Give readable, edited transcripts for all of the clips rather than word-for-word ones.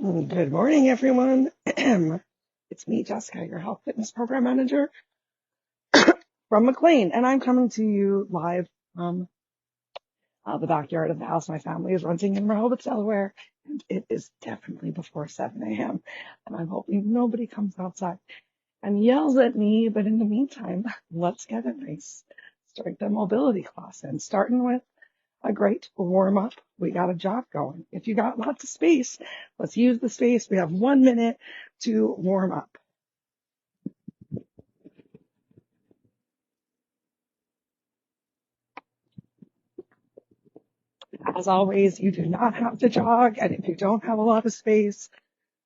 Good morning, everyone. It's me, Jessica, your health fitness program manager from McLean, and I'm coming to you live from the backyard of the house my family is renting in Rehoboth, Delaware, and it is definitely before 7 a.m., and I'm hoping nobody comes outside and yells at me, but in the meantime, let's get a nice strength and mobility class in, starting with a great warm up. We got a jog going. If you got lots of space, let's use the space. We have 1 minute to warm up. As always, you do not have to jog, and if you don't have a lot of space,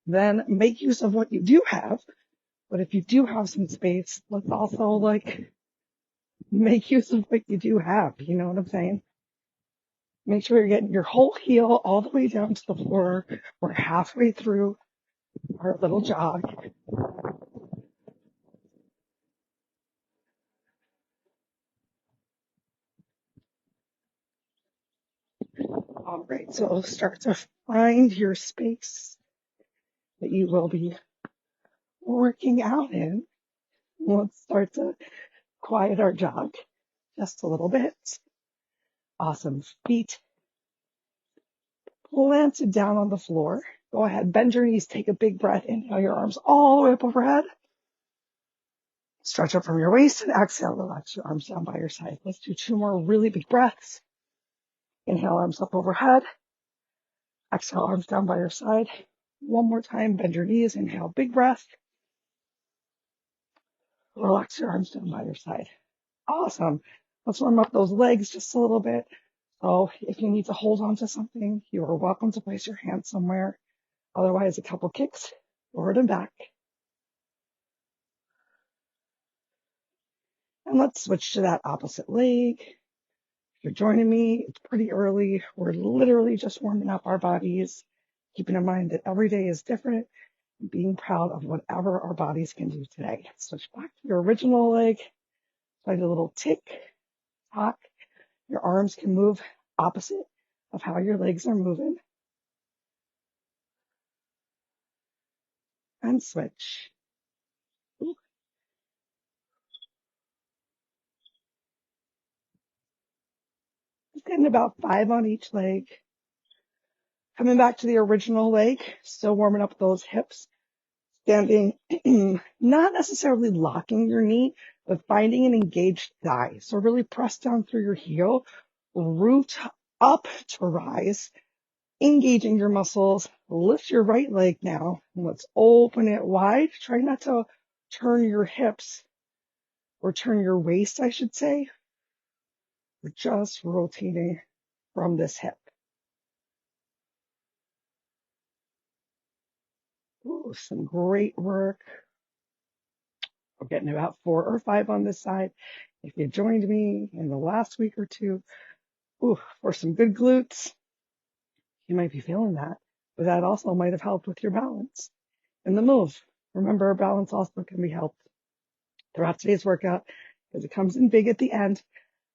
then make use of what you do have. But if you do have some space, let's also make use of what you do have. You know what I'm saying? Make sure you're getting your whole heel all the way down to the floor. We're halfway through our little jog. All right, so start to find your space that you will be working out in. Let's start to quiet our jog just a little bit. Awesome. Feet planted down on the floor. Go ahead, bend your knees, take a big breath, inhale your arms all the way up overhead. Stretch up from your waist and exhale, relax your arms down by your side. Let's do 2 more really big breaths. Inhale, arms up overhead. Exhale, arms down by your side. 1 more time, bend your knees, inhale, big breath. Relax your arms down by your side. Awesome. Let's warm up those legs just a little bit. So if you need to hold on to something, you are welcome to place your hand somewhere. Otherwise, a couple kicks forward and back. And let's switch to that opposite leg. If you're joining me, it's pretty early. We're literally just warming up our bodies, keeping in mind that every day is different, and being proud of whatever our bodies can do today. Switch back to your original leg. Find a little tick, tock. Your arms can move opposite of how your legs are moving. And switch. Ooh. Just getting about 5 on each leg. Coming back to the original leg, still warming up those hips. Standing, not necessarily locking your knee, but finding an engaged thigh. So really press down through your heel, root up to rise, engaging your muscles. Lift your right leg now. And let's open it wide. Try not to turn your hips or turn your waist, I should say. We're just rotating from this hip. Ooh, some great work. We're getting about 4 or 5 on this side. If you joined me in the last week or two, for some good glutes, you might be feeling that, but that also might have helped with your balance and the move. Remember, balance also can be helped throughout today's workout because it comes in big at the end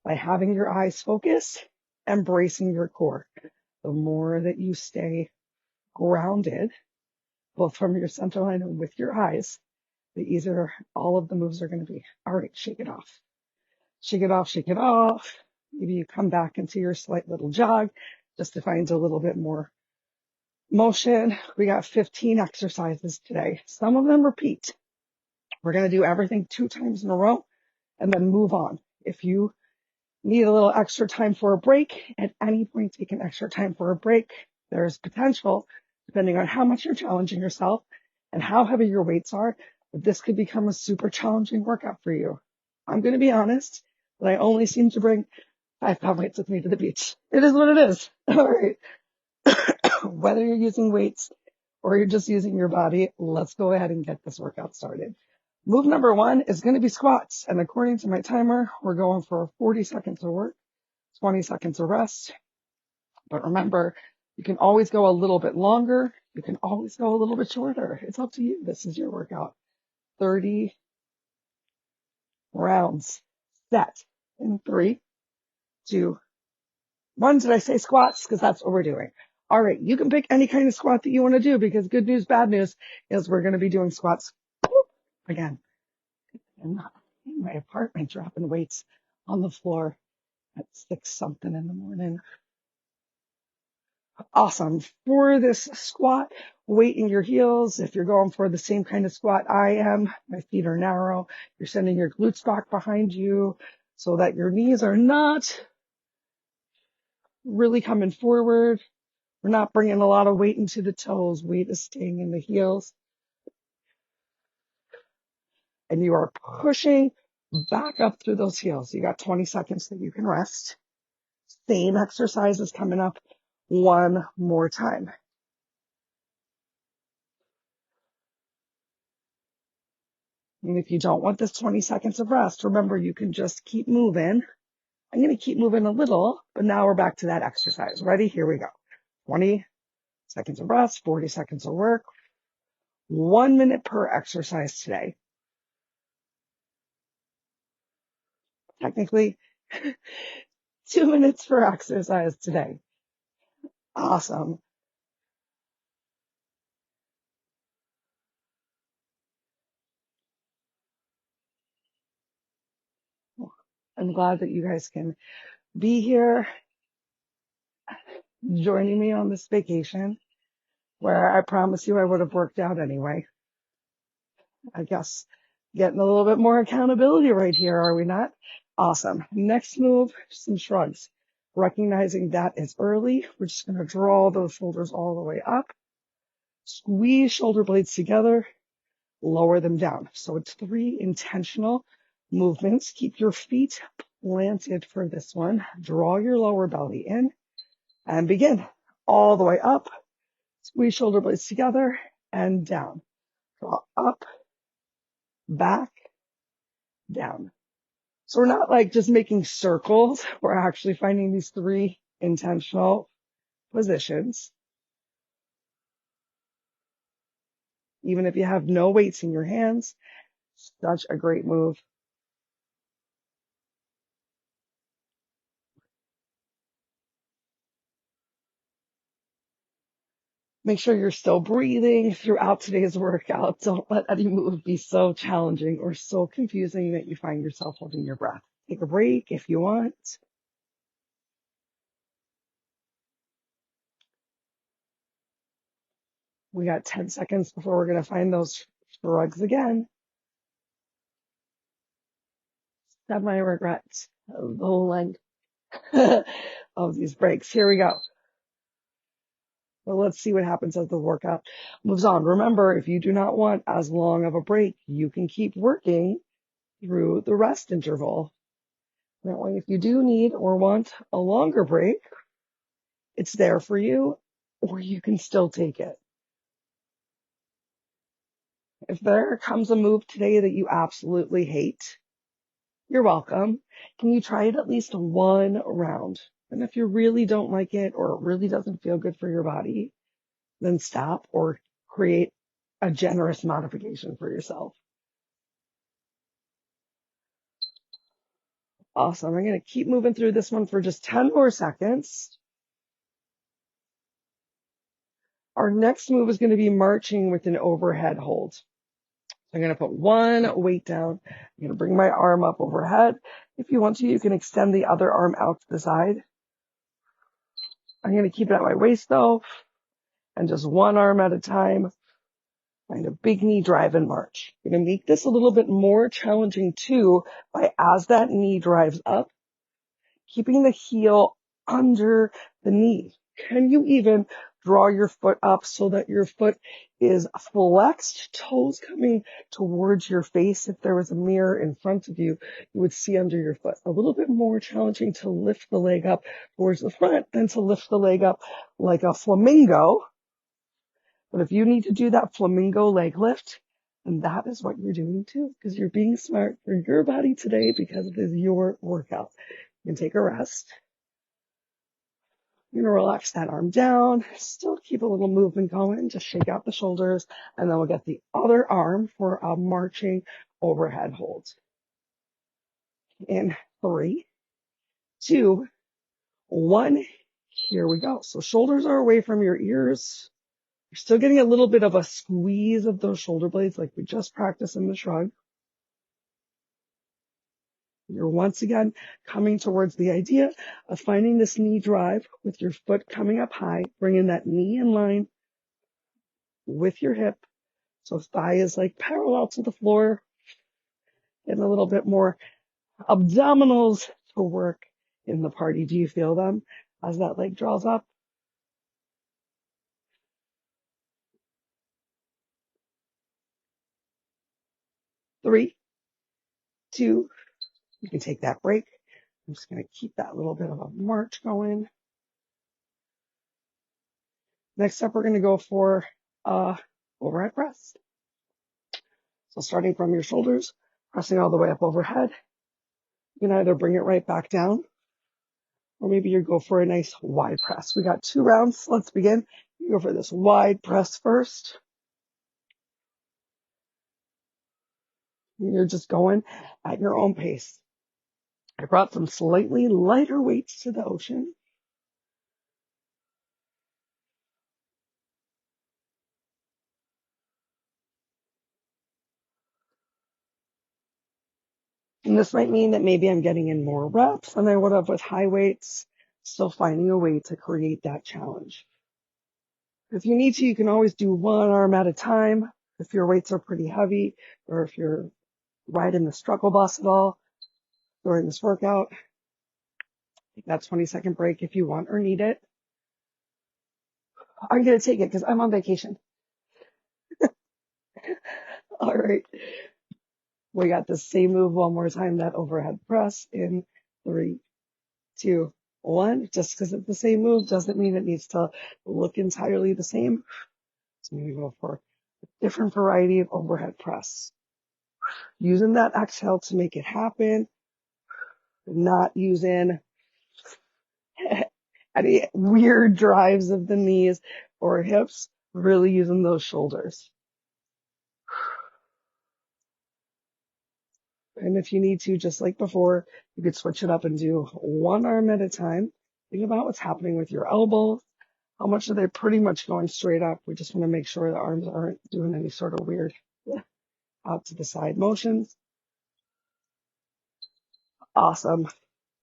by having your eyes focus and bracing your core. The more that you stay grounded, both from your center line and with your eyes, the easier all of the moves are going to be. All right, shake it off. Shake it off, shake it off. Maybe you come back into your slight little jog just to find a little bit more motion. We got 15 exercises today. Some of them repeat. We're going to do everything 2 times in a row and then move on. If you need a little extra time for a break, at any point take an extra time for a break. There's potential, depending on how much you're challenging yourself and how heavy your weights are, that this could become a super challenging workout for you. I'm going to be honest, but I only seem to bring 5-pound weights with me to the beach. It is what it is. All right. Whether you're using weights or you're just using your body, let's go ahead and get this workout started. Move number 1 is going to be squats. And according to my timer, we're going for 40 seconds of work, 20 seconds of rest. But remember, you can always go a little bit longer. You can always go a little bit shorter. It's up to you. This is your workout. 30 rounds. Set in 3, 2, 1. Did I say squats? Because that's what we're doing. All right, you can pick any kind of squat that you want to do because good news, bad news is we're going to be doing squats again. I'm not in my apartment dropping weights on the floor at 6 something in the morning. Awesome. For this squat, weight in your heels. If you're going for the same kind of squat I am, my feet are narrow. You're sending your glutes back behind you so that your knees are not really coming forward. We're not bringing a lot of weight into the toes. Weight is staying in the heels. And you are pushing back up through those heels. You got 20 seconds that you can rest. Same exercise is coming up one more time. And if you don't want this 20 seconds of rest, remember you can just keep moving. I'm going to keep moving a little, but now we're back to that exercise. Ready? Here we go. 20 seconds of rest, 40 seconds of work, 1 minute per exercise today. Technically, 2 minutes per exercise today. Awesome. I'm glad that you guys can be here joining me on this vacation where I promise you I would have worked out anyway. I guess getting a little bit more accountability right here, are we not? Awesome. Next move, some shrugs. Recognizing that it's early, we're just going to draw those shoulders all the way up. Squeeze shoulder blades together, lower them down. So it's 3 intentional movements. Keep your feet planted for this one. Draw your lower belly in and begin. All the way up, squeeze shoulder blades together and down. Draw up, back, down. So we're not like just making circles. We're actually finding these 3 intentional positions. Even if you have no weights in your hands, such a great move. Make sure you're still breathing throughout today's workout. Don't let any move be so challenging or so confusing that you find yourself holding your breath. Take a break if you want. We got 10 seconds before we're going to find those shrugs again. Semi-regret the length of these breaks. Here we go. Well, let's see what happens as the workout moves on. Remember, if you do not want as long of a break, you can keep working through the rest interval. That way, if you do need or want a longer break, it's there for you, or you can still take it. If there comes a move today that you absolutely hate, you're welcome. Can you try it at least 1 round? And if you really don't like it or it really doesn't feel good for your body, then stop or create a generous modification for yourself. Awesome. I'm going to keep moving through this one for just 10 more seconds. Our next move is going to be marching with an overhead hold. I'm going to put 1 weight down. I'm going to bring my arm up overhead. If you want to, you can extend the other arm out to the side. I'm going to keep it at my waist though, and just 1 arm at a time. Find a big knee drive and march. I'm going to make this a little bit more challenging too by as that knee drives up, keeping the heel under the knee. Can you even draw your foot up so that your foot is flexed, toes coming towards your face? If there was a mirror in front of you, you would see under your foot. A little bit more challenging to lift the leg up towards the front than to lift the leg up like a flamingo. But if you need to do that flamingo leg lift, then that is what you're doing too, because you're being smart for your body today because it is your workout. You can take a rest. You're going to relax that arm down, still keep a little movement going, just shake out the shoulders, and then we'll get the other arm for a marching overhead hold. In 3, 2, 1, Here we go. So shoulders are away from your ears. You're still getting a little bit of a squeeze of those shoulder blades like we just practiced in the shrug. You're once again coming towards the idea of finding this knee drive with your foot coming up high, bringing that knee in line with your hip. So thigh is like parallel to the floor. Getting a little bit more abdominals to work in the party. Do you feel them as that leg draws up? 3, 2, you can take that break. I'm just going to keep that little bit of a march going. Next up, we're going to go for overhead press. So starting from your shoulders, pressing all the way up overhead, you can either bring it right back down, or maybe you go for a nice wide press. We got 2 rounds. Let's begin. You go for this wide press first. You're just going at your own pace. I brought some slightly lighter weights to the ocean. And this might mean that maybe I'm getting in more reps than I would have with high weights, still finding a way to create that challenge. If you need to, you can always do one arm at a time if your weights are pretty heavy or if you're riding the struggle bus at all during this workout. Take that 20-second break if you want or need it. I'm going to take it because I'm on vacation. All right. We got the same move one more time, that overhead press in 3, 2, 1. Just because it's the same move doesn't mean it needs to look entirely the same. So I'm going to go for a different variety of overhead press. Using that exhale to make it happen, not using any weird drives of the knees or hips, really using those shoulders. And if you need to, just like before, you could switch it up and do one arm at a time. Think about what's happening with your elbows. How much are they pretty much going straight up? We just want to make sure the arms aren't doing any sort of weird out to the side motions. Awesome.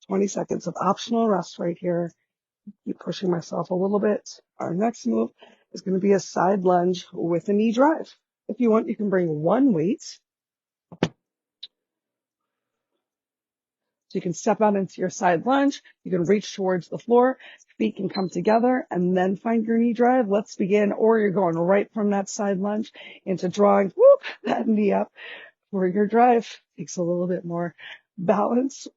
20 seconds of optional rest right here. Keep pushing myself a little bit. Our next move is going to be a side lunge with a knee drive. If you want, you can bring one weight. So you can step out into your side lunge. You can reach towards the floor. Feet can come together and then find your knee drive. Let's begin. Or you're going right from that side lunge into drawing that knee up for your drive. Takes a little bit more balance.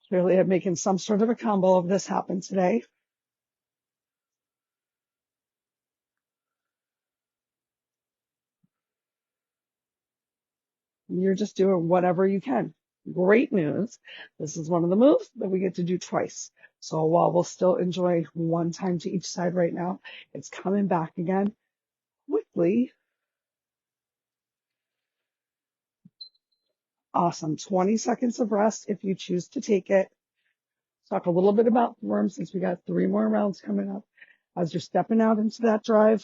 Clearly, I'm making some sort of a combo of this happen today. You're just doing whatever you can. Great news. This is one of the moves that we get to do twice. So while we'll still enjoy one time to each side right now, it's coming back again quickly. Awesome. 20 seconds of rest if you choose to take it. Talk a little bit about form since we got 3 more rounds coming up. As you're stepping out into that drive,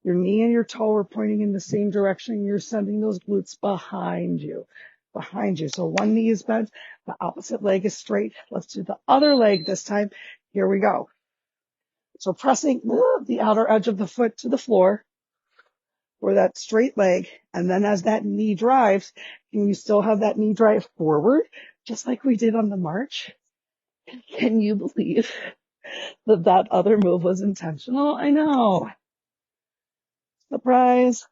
your knee and your toe are pointing in the same direction. You're sending those glutes behind you. So one knee is bent, the opposite leg is straight. Let's do the other leg this time. Here we go. So pressing the outer edge of the foot to the floor for that straight leg. And then as that knee drives, can you still have that knee drive forward, just like we did on the march? Can you believe that that other move was intentional? I know. Surprise.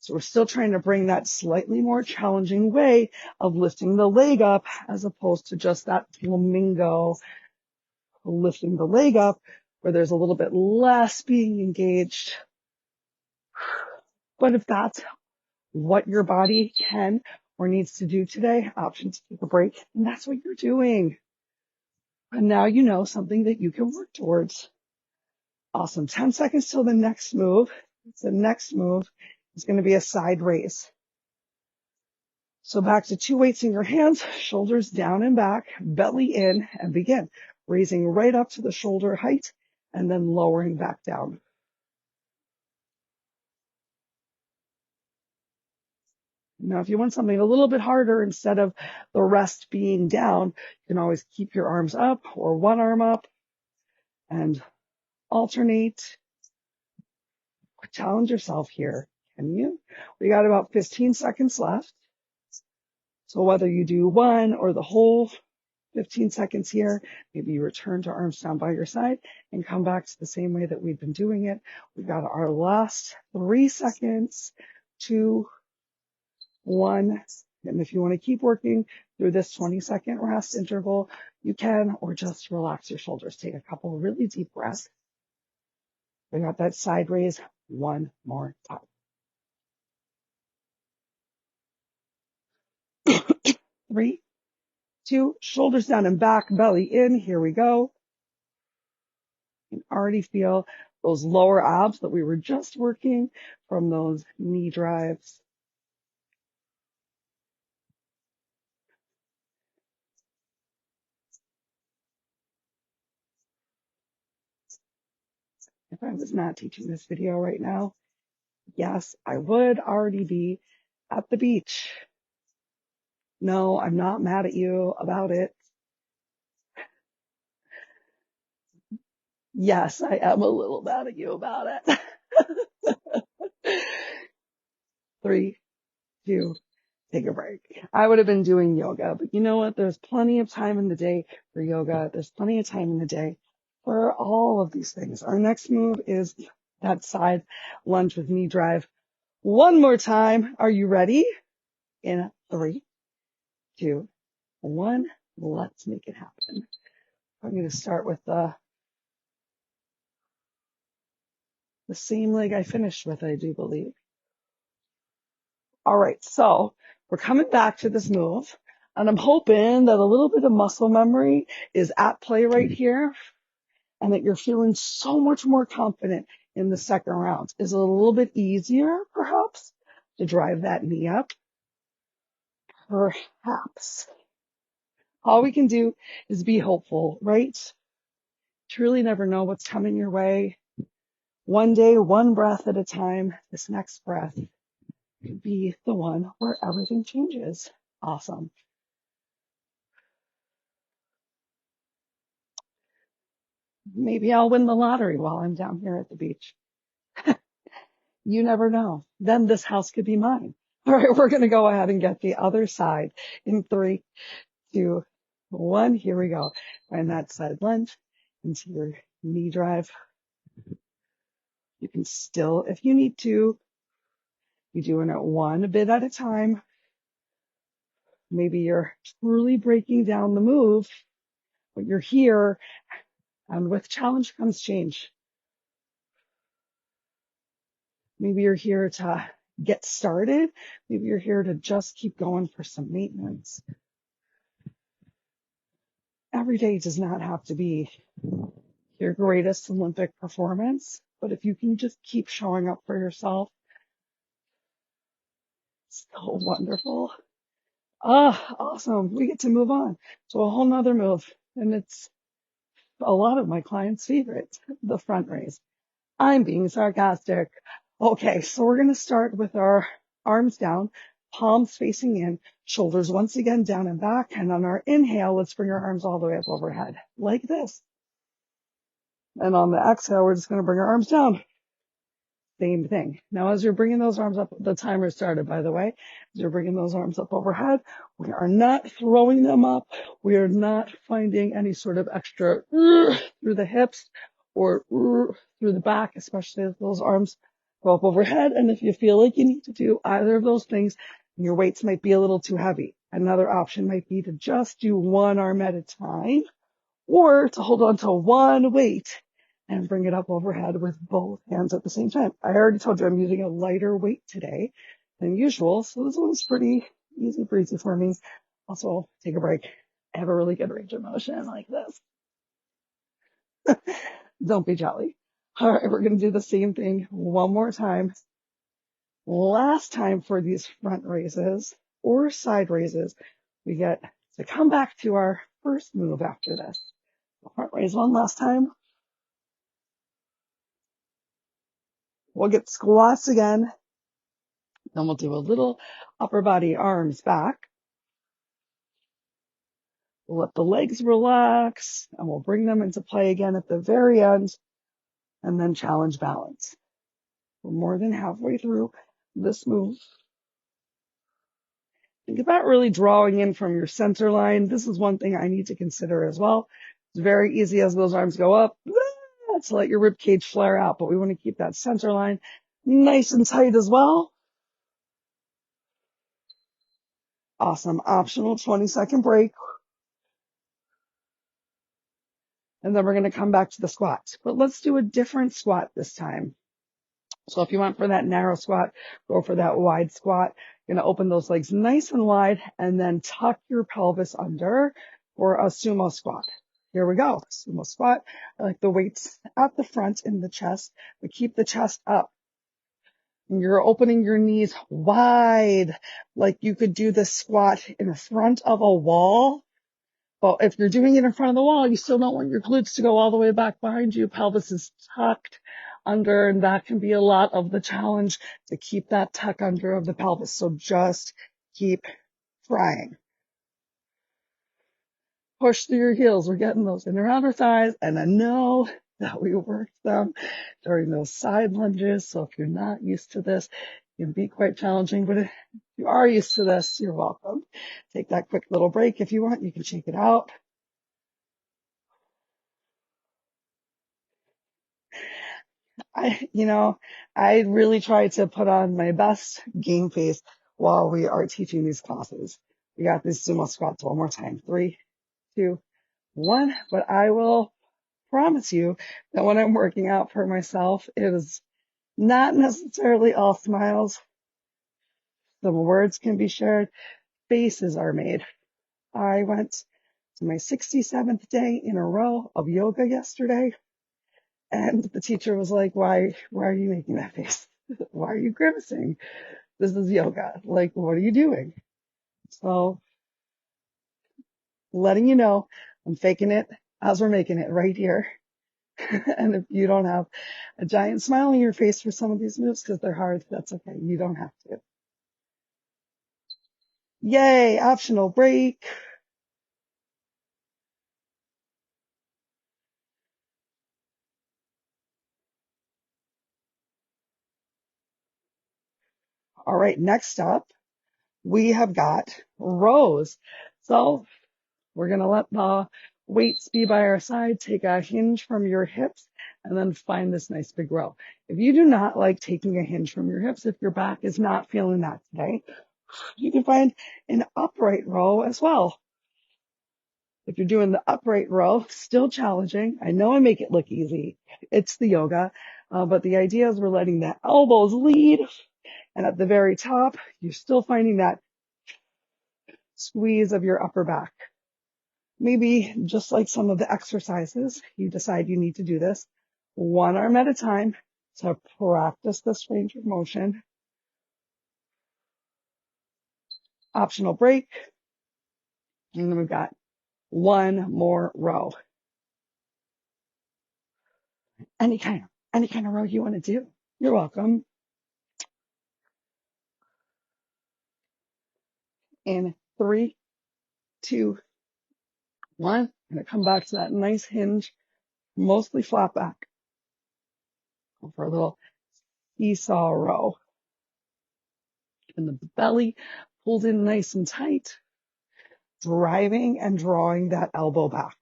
So we're still trying to bring that slightly more challenging way of lifting the leg up as opposed to just that flamingo lifting the leg up where there's a little bit less being engaged. But if that's what your body can or needs to do today, option to take a break, and that's what you're doing. And now you know something that you can work towards. Awesome. 10 seconds till the next move. The next move is going to be a side raise. So back to 2 weights in your hands, shoulders down and back, belly in, and begin raising right up to the shoulder height and then lowering back down. Now, if you want something a little bit harder, instead of the rest being down, you can always keep your arms up or one arm up and alternate. Challenge yourself here. Can you? We got about 15 seconds left. So whether you do one or the whole 15 seconds here, maybe you return to arms down by your side and come back to the same way that we've been doing it. We got our last 3 seconds, 2, 1. And if you want to keep working through this 20-second rest interval, you can, or just relax your shoulders. Take a couple of really deep breaths. We got that side raise one more time. 3, 2, shoulders down and back, belly in. Here we go. You can already feel those lower abs that we were just working from those knee drives. If I was not teaching this video right now, yes, I would already be at the beach. No, I'm not mad at you about it. Yes, I am a little mad at you about it. 3, 2, take a break. I would have been doing yoga, but you know what? There's plenty of time in the day for yoga. There's plenty of time in the day for all of these things. Our next move is that side lunge with knee drive. One more time. Are you ready? In 3, 2, 1. Let's make it happen. I'm going to start with the same leg I finished with, I do believe. All right, so we're coming back to this move, and I'm hoping that a little bit of muscle memory is at play right here, and that you're feeling so much more confident in the second round. Is it a little bit easier, perhaps, to drive that knee up? Perhaps. All we can do is be hopeful, right? Truly never know what's coming your way. One day, one breath at a time. This next breath could be the one where everything changes. Awesome. Maybe I'll win the lottery while I'm down here at the beach. You never know. Then this house could be mine. All right, we're going to go ahead and get the other side in 3, 2, 1. Here we go. Find that side lunge into your knee drive. You can still, if you need to, you're doing it one bit at a time. Maybe you're truly breaking down the move, but you're here, and with challenge comes change. Maybe you're here to get started. Maybe you're here to just keep going for some maintenance. Every day does not have to be your greatest Olympic performance, but if you can just keep showing up for yourself, it's so wonderful. Awesome. We get to move on to a whole nother move, and it's a lot of my clients' favorite, the front raise. I'm being sarcastic. Okay, so we're going to start with our arms down, palms facing in, shoulders once again down and back. And on our inhale, let's bring our arms all the way up overhead, like this. And on the exhale, we're just going to bring our arms down. Same thing. Now, as you're bringing those arms up, the timer started, by the way. As you're bringing those arms up overhead, we are not throwing them up. We are not finding any sort of extra through the hips or through the back, especially as those arms go up overhead. And if you feel like you need to do either of those things, your weights might be a little too heavy. Another option might be to just do one arm at a time, or to hold on to one weight and bring it up overhead with both hands at the same time. I already told you I'm using a lighter weight today than usual, so this one's pretty easy breezy for me. Also, take a break. I have a really good range of motion like this. Don't be jelly. All right, we're going to do the same thing one more time. Last time for these front raises, or side raises, we get to come back to our first move after this. Front raise one last time. We'll get squats again. Then we'll do a little upper body arms back. We'll let the legs relax and we'll bring them into play again at the very end and then challenge balance. We're more than halfway through this move. Think about really drawing in from your center line. This is one thing I need to consider as well. It's very easy as those arms go up to let your rib cage flare out, but we want to keep that center line nice and tight as well. Awesome. Optional 20-second break. And then we're going to come back to the squat. But let's do a different squat this time. So if you went for that narrow squat, go for that wide squat. You're going to open those legs nice and wide and then tuck your pelvis under for a sumo squat. Here we go. Sumo squat. I like the weights at the front in the chest, but keep the chest up. You're opening your knees wide, like you could do this squat in front of a wall. But if you're doing it in front of the wall, you still don't want your glutes to go all the way back behind you. Pelvis is tucked under, and that can be a lot of the challenge to keep that tuck under of the pelvis. So just keep trying. Push through your heels. We're getting those inner outer thighs, and I know that we worked them during those side lunges. So if you're not used to this, it can be quite challenging, but if you are used to this, you're welcome. Take that quick little break if you want. You can shake it out. I really try to put on my best game face while we are teaching these classes. We got these sumo squats one more time. 3, 2, 1. But I will promise you that when I'm working out for myself, it is not necessarily all smiles. Some words can be shared. Faces are made. I went to my 67th day in a row of yoga yesterday. And the teacher was like, why are you making that face? Why are you grimacing? This is yoga. Like, what are you doing? So letting you know, I'm faking it as we're making it right here. And if you don't have a giant smile on your face for some of these moves because they're hard, that's okay. You don't have to. Yay, optional break. All right, next up, we have got rows. So we're going to let the weights be by our side, take a hinge from your hips, and then find this nice big row. If you do not like taking a hinge from your hips, if your back is not feeling that today, you can find an upright row as well. If you're doing the upright row, still challenging. I know I make it look easy. It's the yoga, but the idea is we're letting the elbows lead. And at the very top, you're still finding that squeeze of your upper back. Maybe just like some of the exercises, you decide you need to do this one arm at a time to practice this range of motion. Optional break. And then we've got one more row. Any kind of row you want to do. You're welcome. In 3, 2, 1. I'm going to come back to that nice hinge, mostly flat back. Go for a little seesaw row. And the belly pulled in nice and tight, driving and drawing that elbow back.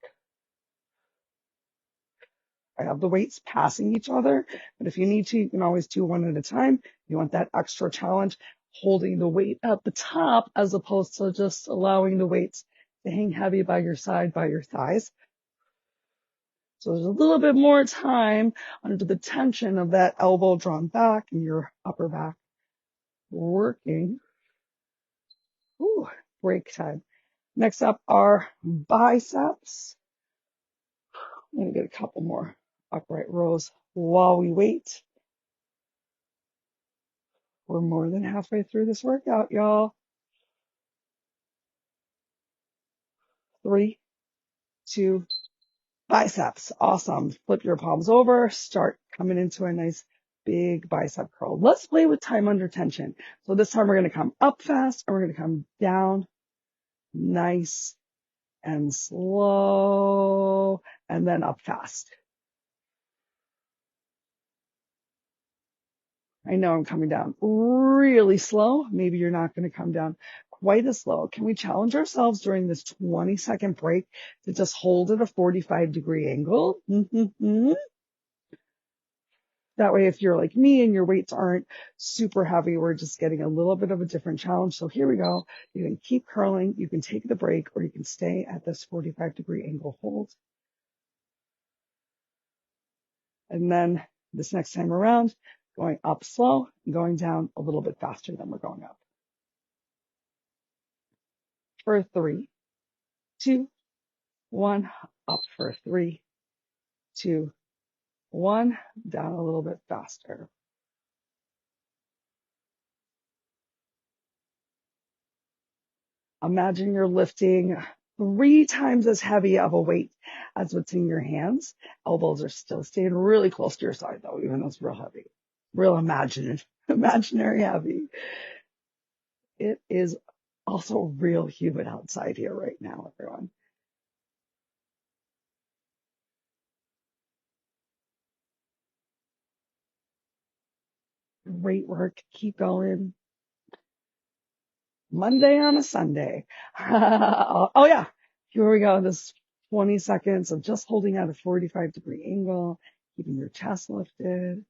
I have the weights passing each other, but if you need to, you can always do one at a time. You want that extra challenge, holding the weight at the top as opposed to just allowing the weights to hang heavy by your side, by your thighs. So there's a little bit more time under the tension of that elbow drawn back and your upper back working. Ooh, break time. Next up are biceps. I'm going to get a couple more upright rows while we wait. We're more than halfway through this workout, y'all. 3, 2, biceps. Awesome. Flip your palms over. Start coming into a nice big bicep curl. Let's play with time under tension. So this time we're going to come up fast and we're going to come down nice and slow and then up fast. I know I'm coming down really slow. Maybe you're not going to come down quite as slow. Can we challenge ourselves during this 20-second break to just hold at a 45-degree angle? That way, if you're like me and your weights aren't super heavy, we're just getting a little bit of a different challenge. So here we go. You can keep curling. You can take the break or you can stay at this 45-degree angle hold. And then this next time around, going up slow, going down a little bit faster than we're going up. For 3, 2, 1, up for 3, 2, 1, down a little bit faster. Imagine you're lifting 3 times as heavy of a weight as what's in your hands. Elbows are still staying really close to your side though, even though it's real heavy. Real imaginary heavy. It is also real humid outside here right now, everyone. Great work. Keep going. Monday on a Sunday. Oh yeah. Here we go. This 20 seconds of just holding at a 45-degree angle, keeping your chest lifted.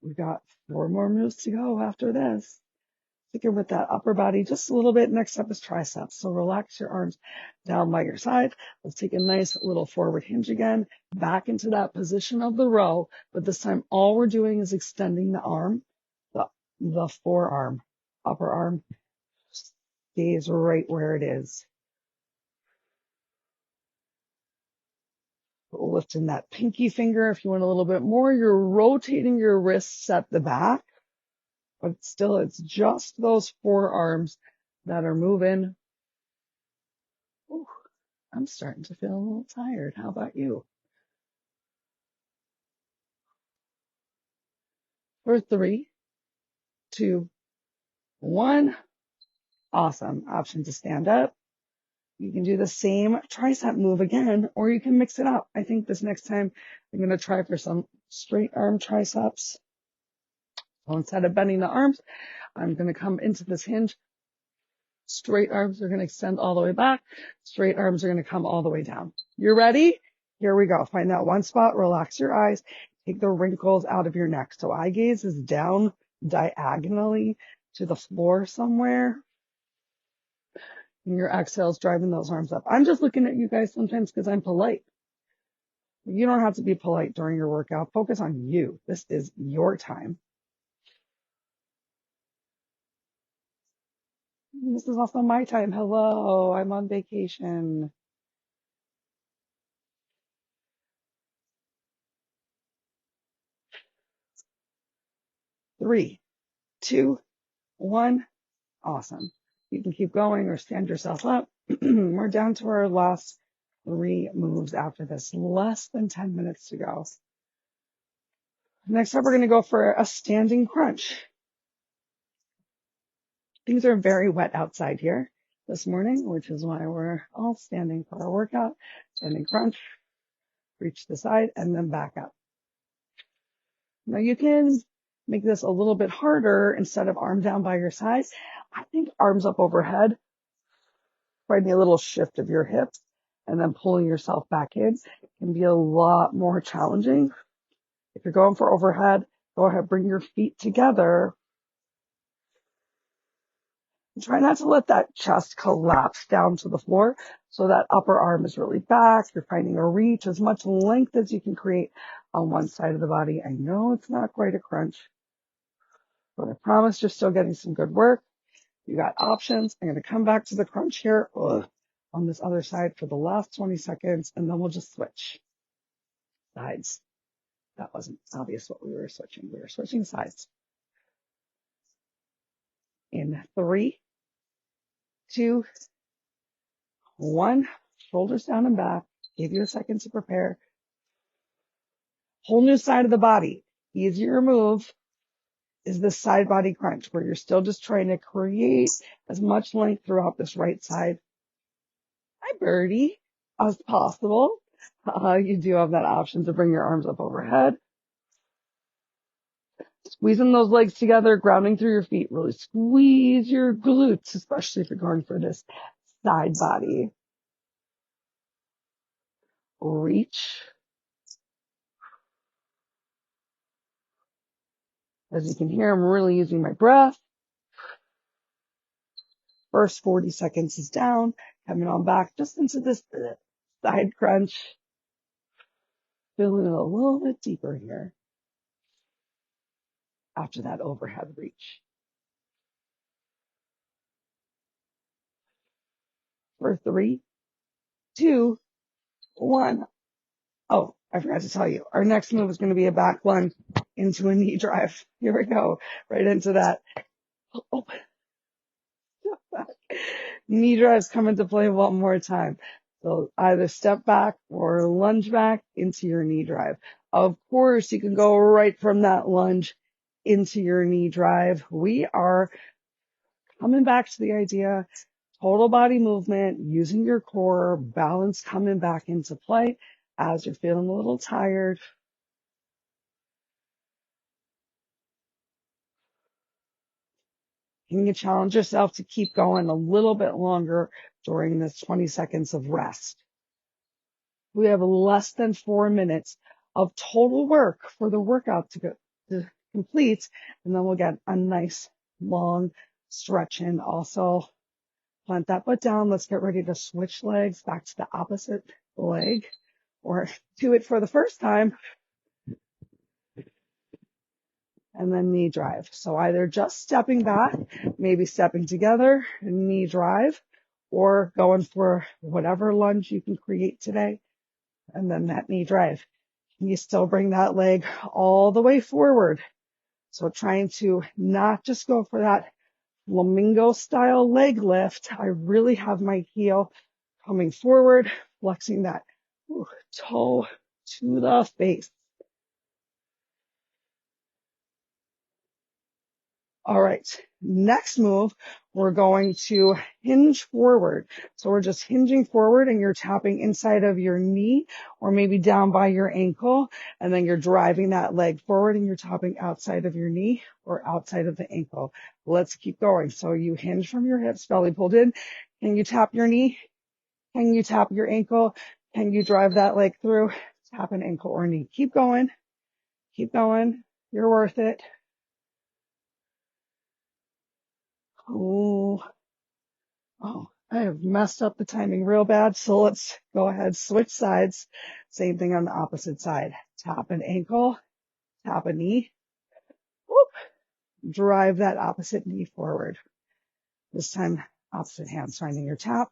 We've got 4 more moves to go after this. Sticking with that upper body just a little bit. Next up is triceps. So relax your arms down by your side. Let's take a nice little forward hinge again, back into that position of the row. But this time, all we're doing is extending the arm, the forearm, upper arm stays right where it is. Lifting that pinky finger. If you want a little bit more, you're rotating your wrists at the back. But still, it's just those forearms that are moving. Ooh, I'm starting to feel a little tired. How about you? For 3, 2, 1. Awesome. Option to stand up. You can do the same tricep move again, or you can mix it up. I think this next time I'm going to try for some straight arm triceps. So instead of bending the arms, I'm going to come into this hinge. Straight arms are going to extend all the way back. Straight arms are going to come all the way down. You're ready? Here we go. Find that one spot. Relax your eyes. Take the wrinkles out of your neck. So eye gaze is down diagonally to the floor somewhere. And your exhale is driving those arms up. I'm just looking at you guys sometimes because I'm polite. You don't have to be polite during your workout. Focus on you. This is your time. This is also my time. Hello, I'm on vacation. 3, 2, 1. Awesome. You can keep going or stand yourself up. We're down to our last 3 moves after this. Less than 10 minutes to go. Next up, we're going to go for a standing crunch. Things are very wet outside here this morning, which is why we're all standing for our workout. Standing crunch, reach the side, and then back up. Now you can make this a little bit harder. Instead of arm down by your side, I think arms up overhead, finding a little shift of your hips and then pulling yourself back in can be a lot more challenging. If you're going for overhead, go ahead, bring your feet together. And try not to let that chest collapse down to the floor so that upper arm is really back. You're finding a reach, as much length as you can create on one side of the body. I know it's not quite a crunch, but I promise you're still getting some good work. You got options. I'm going to come back to the crunch here on this other side for the last 20 seconds, and then we'll just switch sides. That wasn't obvious what we were switching. We were switching sides. In 3, 2, 1, shoulders down and back. Give you a second to prepare. Whole new side of the body. Easier move is the side body crunch, where you're still just trying to create as much length throughout this right side. Hi, birdie, as possible. You do have that option to bring your arms up overhead. Squeezing those legs together, grounding through your feet. Really squeeze your glutes, especially if you're going for this side body. Reach. As you can hear, I'm really using my breath. First 40 seconds is down, coming on back just into this side crunch. Feeling it a little bit deeper here after that overhead reach. For 3, 2, 1. Oh, I forgot to tell you, our next move is going to be a back lunge into a knee drive. Here we go, right into that. Oh, knee drives come into play one more time. So either step back or lunge back into your knee drive. Of course, you can go right from that lunge into your knee drive. We are coming back to the idea, total body movement, using your core, balance coming back into play as you're feeling a little tired. Can you challenge yourself to keep going a little bit longer during this 20 seconds of rest? We have less than 4 minutes of total work for the workout to complete, and then we'll get a nice long stretch in. Also, plant that foot down. Let's get ready to switch legs back to the opposite leg, or do it for the first time, and then knee drive. So either just stepping back, maybe stepping together, knee drive, or going for whatever lunge you can create today, and then that knee drive. You still bring that leg all the way forward. So trying to not just go for that flamingo style leg lift. I really have my heel coming forward, flexing that toe to the face. All right, next move, we're going to hinge forward. So we're just hinging forward and you're tapping inside of your knee or maybe down by your ankle. And then you're driving that leg forward and you're tapping outside of your knee or outside of the ankle. Let's keep going. So you hinge from your hips, belly pulled in. Can you tap your knee? Can you tap your ankle? Can you drive that leg through? Tap an ankle or knee. Keep going. Keep going. You're worth it. Oh, I have messed up the timing real bad. So let's go ahead, switch sides. Same thing on the opposite side. Tap an ankle, tap a knee. Whoop. Drive that opposite knee forward. This time, opposite hand finding your tap.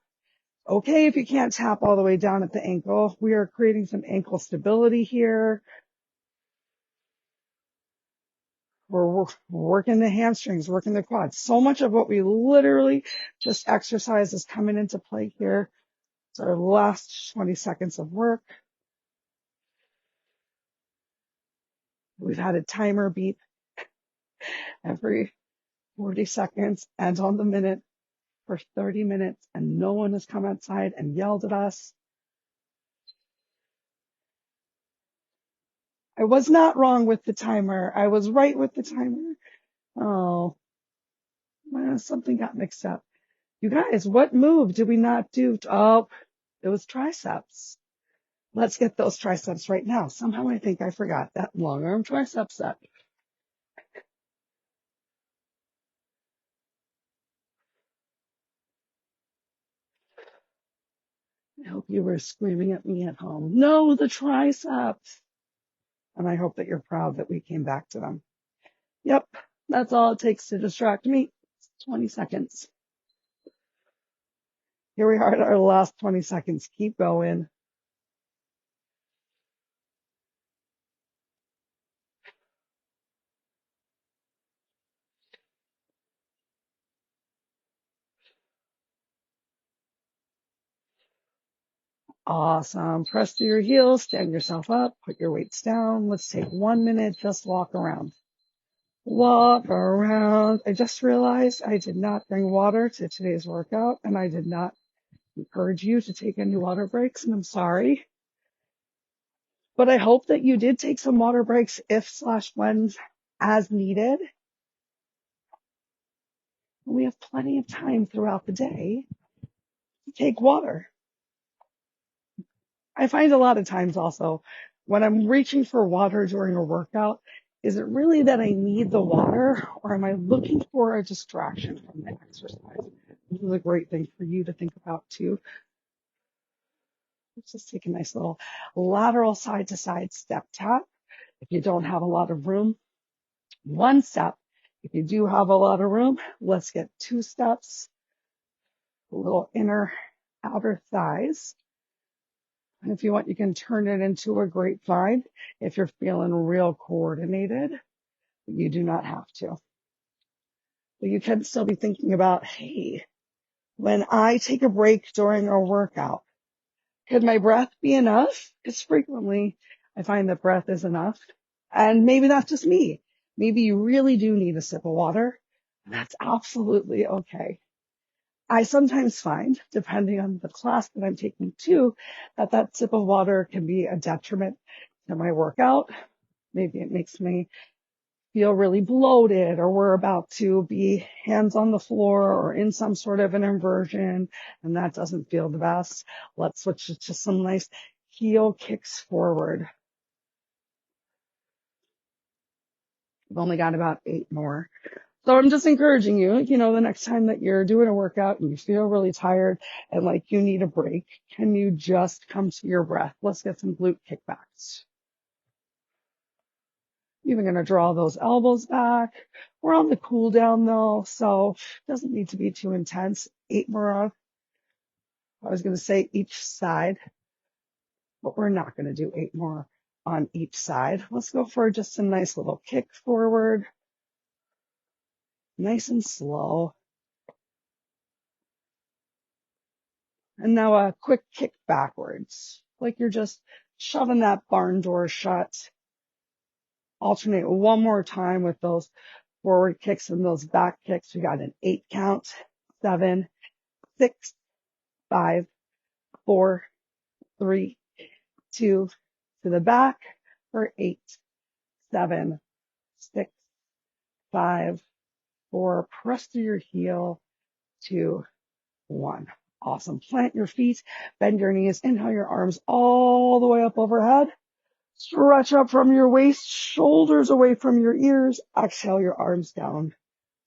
Okay, if you can't tap all the way down at the ankle, we are creating some ankle stability here. We're working the hamstrings, working the quads. So much of what we literally just exercise is coming into play here. It's our last 20 seconds of work. We've had a timer beep every 40 seconds and on the minute for 30 minutes, and no one has come outside and yelled at us. I was not wrong with the timer. I was right with the timer. Oh, well, something got mixed up. You guys, what move did we not do? Oh, it was triceps. Let's get those triceps right now. Somehow I think I forgot that long arm tricep set. I hope you were screaming at me at home. No, the triceps. And I hope that you're proud that we came back to them. Yep, that's all it takes to distract me. 20 seconds. Here we are at our last 20 seconds. Keep going. Awesome. Press through your heels, stand yourself up, put your weights down. Let's take 1 minute, just walk around. Walk around. I just realized I did not bring water to today's workout, and I did not encourage you to take any water breaks, and I'm sorry. But I hope that you did take some water breaks if/when as needed. We have plenty of time throughout the day to take water. I find a lot of times also when I'm reaching for water during a workout, is it really that I need the water, or am I looking for a distraction from the exercise? This is a great thing for you to think about too. Let's just take a nice little lateral side to side step tap. If you don't have a lot of room, 1 step. If you do have a lot of room, let's get 2 steps. A little inner outer thighs. And if you want, you can turn it into a grapevine if you're feeling real coordinated. You do not have to. But you can still be thinking about, hey, when I take a break during a workout, could my breath be enough? Because frequently I find that breath is enough. And maybe that's just me. Maybe you really do need a sip of water. And that's absolutely okay. I sometimes find, depending on the class that I'm taking too, that sip of water can be a detriment to my workout. Maybe it makes me feel really bloated, or we're about to be hands on the floor or in some sort of an inversion, and that doesn't feel the best. Let's switch it to some nice heel kicks forward. We've only got about 8 more. So I'm just encouraging you, the next time that you're doing a workout and you feel really tired and like you need a break, can you just come to your breath? Let's get some glute kickbacks. Even going to draw those elbows back. We're on the cool down though, so it doesn't need to be too intense. 8 more. I was going to say each side, but we're not going to do 8 more on each side. Let's go for just a nice little kick forward. Nice and slow. And now a quick kick backwards, like you're just shoving that barn door shut. Alternate 1 more time with those forward kicks and those back kicks. We got an 8 count. 7, 6, 5, 4, 3, 2, to the back for 8, 7, 6, 5, 4. Press through your heel. 2, 1. Awesome. Plant your feet, bend your knees, inhale your arms all the way up overhead. Stretch up from your waist, shoulders away from your ears. Exhale your arms down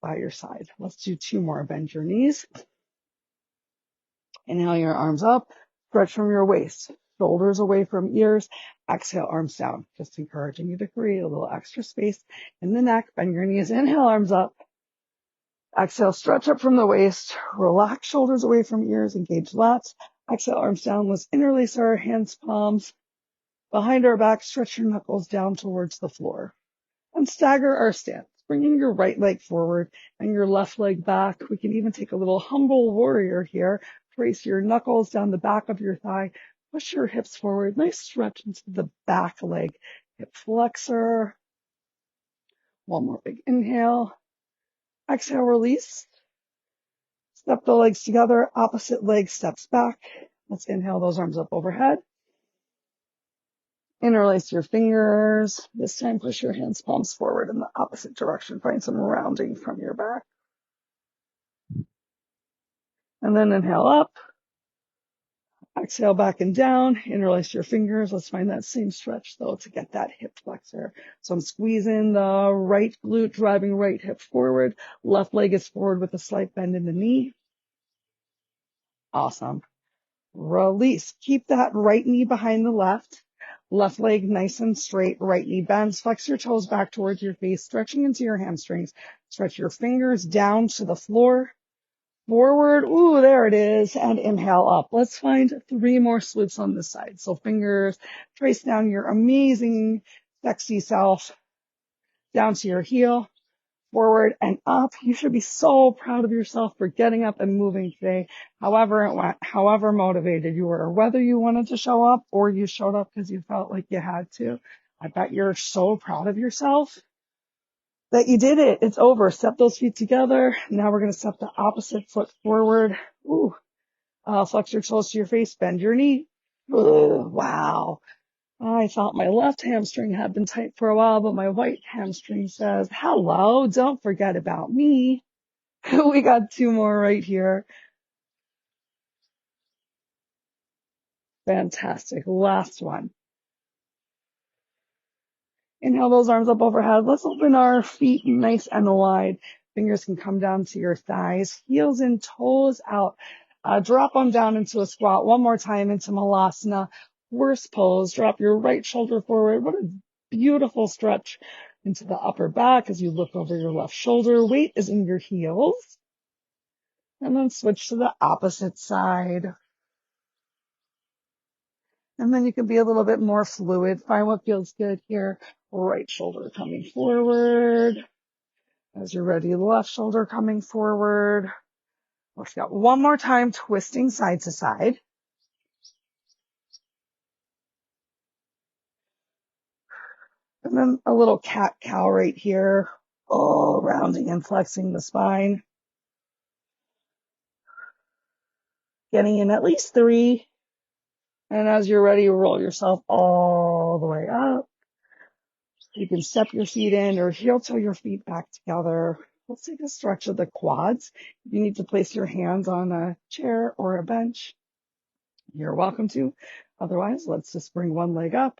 by your side. Let's do 2 more. Bend your knees. Inhale your arms up. Stretch from your waist, shoulders away from ears. Exhale, arms down. Just encouraging you to create a little extra space in the neck. Bend your knees. Inhale, arms up. Exhale, stretch up from the waist, relax shoulders away from ears, engage lats. Exhale, arms down. Let's interlace our hands, palms behind our back. Stretch your knuckles down towards the floor. And stagger our stance, bringing your right leg forward and your left leg back. We can even take a little humble warrior here. Trace your knuckles down the back of your thigh. Push your hips forward. Nice stretch into the back leg. Hip flexor. 1 more big inhale. Exhale, release. Step the legs together, opposite leg steps back. Let's inhale those arms up overhead. Interlace your fingers. This time push your hands palms forward in the opposite direction. Find some rounding from your back. And then inhale up. Exhale back and down. Interlace your fingers. Let's find that same stretch though to get that hip flexor. So I'm squeezing the right glute, driving right hip forward. Left leg is forward with a slight bend in the knee. Awesome. Release. Keep that right knee behind the left. Left leg nice and straight. Right knee bends. Flex your toes back towards your face, stretching into your hamstrings. Stretch your fingers down to the floor. Forward. Ooh, there it is. And inhale up. Let's find 3 more swoops on this side. So fingers, trace down your amazing, sexy self down to your heel. forward and up. You should be so proud of yourself for getting up and moving today, however it went, however motivated you were, whether you wanted to show up or you showed up because you felt like you had to. I bet you're so proud of yourself that you did it. It's over. Step those feet together. Now we're going to step the opposite foot forward. Ooh. Flex your toes to your face, bend your knee. Ooh, wow. I thought my left hamstring had been tight for a while, but my right hamstring says, hello, don't forget about me. We got two more right here. Fantastic. Last one. Inhale those arms up overhead. Let's open our feet nice and wide. Fingers can come down to your thighs, heels in, toes out. Drop them down into a squat. One more time into Malasana. Horse pose. Drop your right shoulder forward. What a beautiful stretch into the upper back as you look over your left shoulder. Weight is in your heels. And then switch to the opposite side. And then you can be a little bit more fluid. Find what feels good here. Right shoulder coming forward. As you're ready, left shoulder coming forward. Let's go. One more time, twisting side to side. And then a little cat-cow right here. Oh, rounding and flexing the spine. Getting in at least 3. And as you're ready, roll yourself all the way up. You can step your feet in or heel toe your feet back together. Let's take a stretch of the quads. If you need to place your hands on a chair or a bench, you're welcome to. Otherwise, let's just bring one leg up,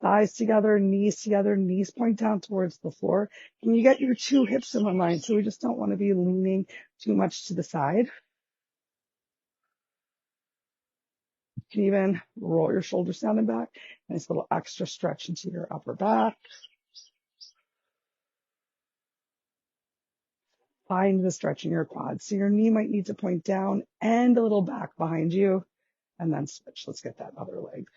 thighs together, knees point down towards the floor. Can you get your 2 hips in one line? So we just don't want to be leaning too much to the side. You can even roll your shoulders down and back. Nice little extra stretch into your upper back. Find the stretch in your quads. So your knee might need to point down and a little back behind you, and then switch. Let's get that other leg.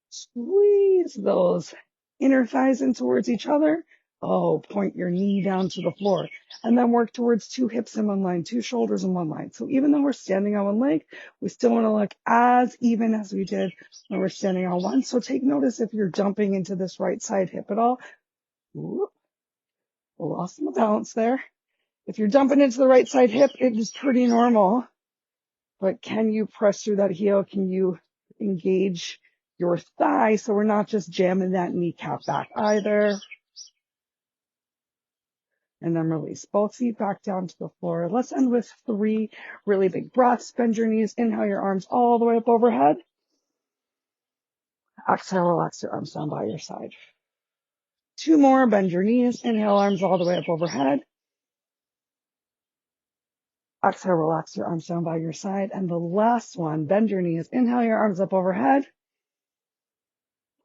Squeeze those inner thighs in towards each other. Oh, point your knee down to the floor, and then work towards 2 hips in one line, 2 shoulders in one line. So even though we're standing on one leg, we still want to look as even as we did when we're standing on one. So take notice if you're jumping into this right side hip at all. Ooh, lost some balance there. If you're dumping into the right side hip, it is pretty normal. But can you press through that heel? Can you engage your thigh so we're not just jamming that kneecap back either? And then release both feet back down to the floor. Let's end with 3 really big breaths. Bend your knees. Inhale your arms all the way up overhead. Exhale, relax your arms down by your side. 2 more. Bend your knees. Inhale, arms all the way up overhead. Exhale, relax your arms down by your side. And the last one, bend your knees. Inhale your arms up overhead.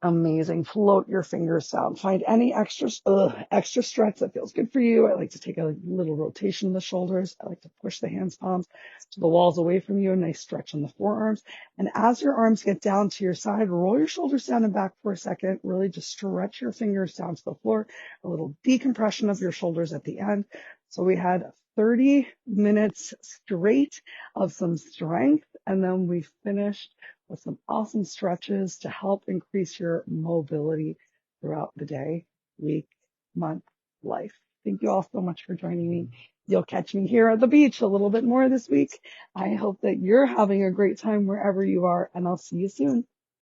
Amazing. Float your fingers down. Find any extra stretch that feels good for you. I like to take a little rotation in the shoulders. I like to push the hands palms to the walls away from you. A nice stretch on the forearms. And as your arms get down to your side, roll your shoulders down and back for a second. Really just stretch your fingers down to the floor. A little decompression of your shoulders at the end. So we had 30 minutes straight of some strength, and then we finished with some awesome stretches to help increase your mobility throughout the day, week, month, life. Thank you all so much for joining me. You'll catch me here at the beach a little bit more this week. I hope that you're having a great time wherever you are, and I'll see you soon.